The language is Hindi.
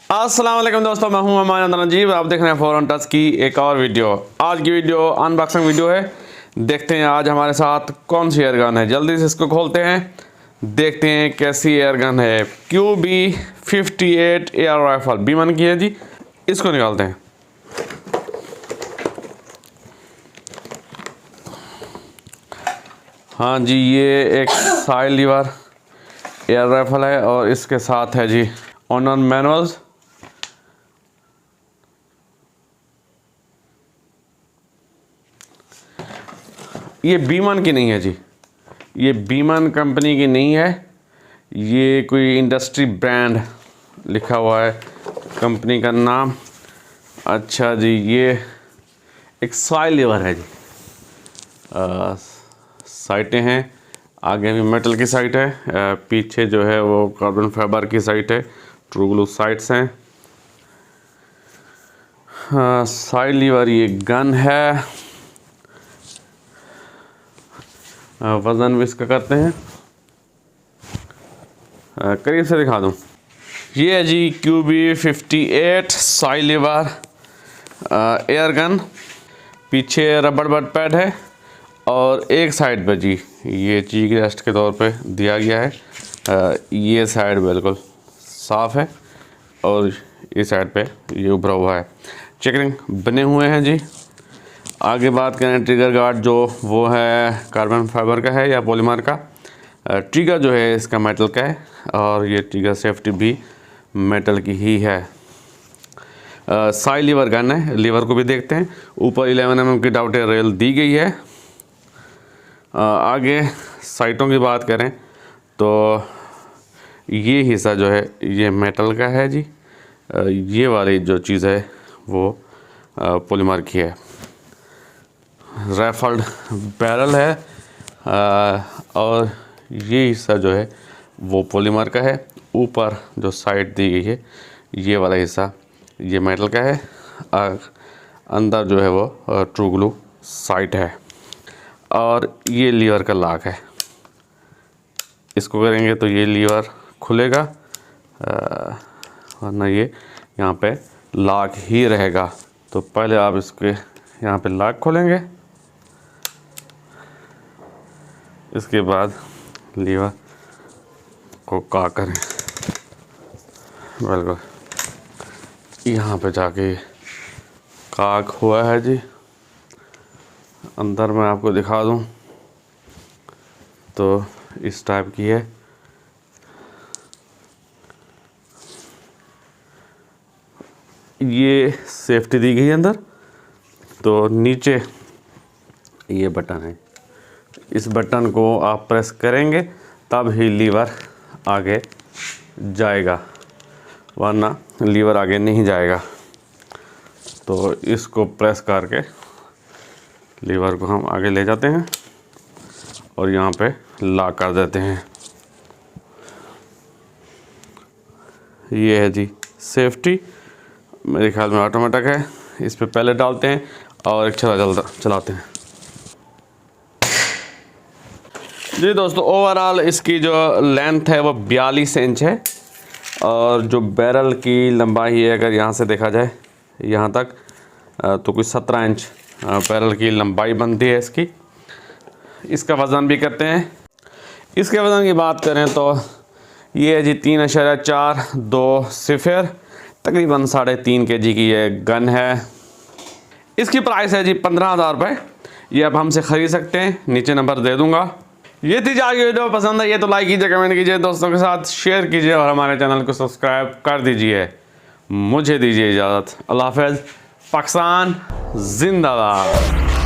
अस्सलाम वालेकुम दोस्तों, मैं हूं अमान नजीब। आप देख रहे हैं फॉरन टच की एक और वीडियो। आज की वीडियो अनबॉक्सिंग वीडियो है। देखते हैं आज हमारे साथ कौन सी एयरगन है। जल्दी से इसको खोलते हैं, देखते हैं कैसी एयरगन है। QB58 एयर राइफल बीमन की है जी। इसको निकालते हैं। हाँ जी, ये एक साइड लीवर एयर राइफल है और इसके साथ है जी ऑनर मैनुअल्स। ये बीमन की नहीं है जी, ये बीमन कंपनी की नहीं है, ये कोई इंडस्ट्री ब्रांड लिखा हुआ है कंपनी का नाम। अच्छा जी, ये एक साइड लीवर है जी। साइटें हैं, आगे भी मेटल की साइट है, पीछे जो है वो कार्बन फाइबर की साइट है, ट्रू ग्लू साइट्स हैं। साइड लीवर ये गन है। वज़न भी इसका करते हैं, करीब से दिखा दूं। ये है जी QB58 side lever air gun. पीछे रबड़ बट पैड है और एक साइड पे जी ये चीक रेस्ट के तौर पे दिया गया है। ये साइड बिल्कुल साफ़ है और इस साइड पे ये उभरा हुआ है। चेकरिंग बने हुए हैं जी। आगे बात करें ट्रिगर गार्ड, जो वो है कार्बन फाइबर का है या पॉलीमर का। ट्रिगर जो है इसका मेटल का है और ये ट्रिगर सेफ्टी भी मेटल की ही है। साइड लीवर गन है। लीवर को भी देखते हैं। ऊपर 11 mm की डाउटे रेल दी गई है। आगे साइटों की बात करें तो ये हिस्सा जो है ये मेटल का है जी। ये वाली जो चीज़ है वो पॉलीमर की है। राइफल्ड बैरल है और ये हिस्सा जो है वो पॉलीमर का है। ऊपर जो साइड दी गई है ये वाला हिस्सा ये मेटल का है। अंदर जो है वो ट्रू ग्लू साइट है और ये लीवर का लॉक है। इसको करेंगे तो ये लीवर खुलेगा, वरना ये यहाँ पे लॉक ही रहेगा। तो पहले आप इसके यहाँ पे लॉक खोलेंगे, इसके बाद लीवर को का करें, बिल्कुल यहाँ पे जाके काक हुआ है जी। अंदर मैं आपको दिखा दूँ तो इस टाइप की है। ये सेफ्टी दी गई है अंदर। तो नीचे ये बटन है, इस बटन को आप प्रेस करेंगे तब ही लीवर आगे जाएगा, वरना लीवर आगे नहीं जाएगा। तो इसको प्रेस करके लीवर को हम आगे ले जाते हैं और यहाँ पे लॉक कर देते हैं। ये है जी सेफ्टी, मेरे ख्याल में ऑटोमेटिक है। इस पे पहले डालते हैं और एक चलाते हैं जी। दोस्तों ओवरऑल इसकी जो लेंथ है वो 42 इंच है और जो बैरल की लंबाई है अगर यहाँ से देखा जाए यहाँ तक तो कुछ 17 इंच बैरल की लंबाई बनती है इसकी। इसका वज़न भी करते हैं। इसके वज़न की बात करें तो ये है जी 3.420, तकरीबन 3.5 kg की ये गन है। इसकी प्राइस है जी 15,000 रुपये। ये आप हमसे ख़रीद सकते हैं, नीचे नंबर दे दूँगा। ये थी आज की वीडियो। पसंद है ये तो लाइक कीजिए, कमेंट कीजिए, दोस्तों के साथ शेयर कीजिए और हमारे चैनल को सब्सक्राइब कर दीजिए। मुझे दीजिए इजाज़त। अल्लाह हाफ़िज़। पाकिस्तान जिंदाबाद।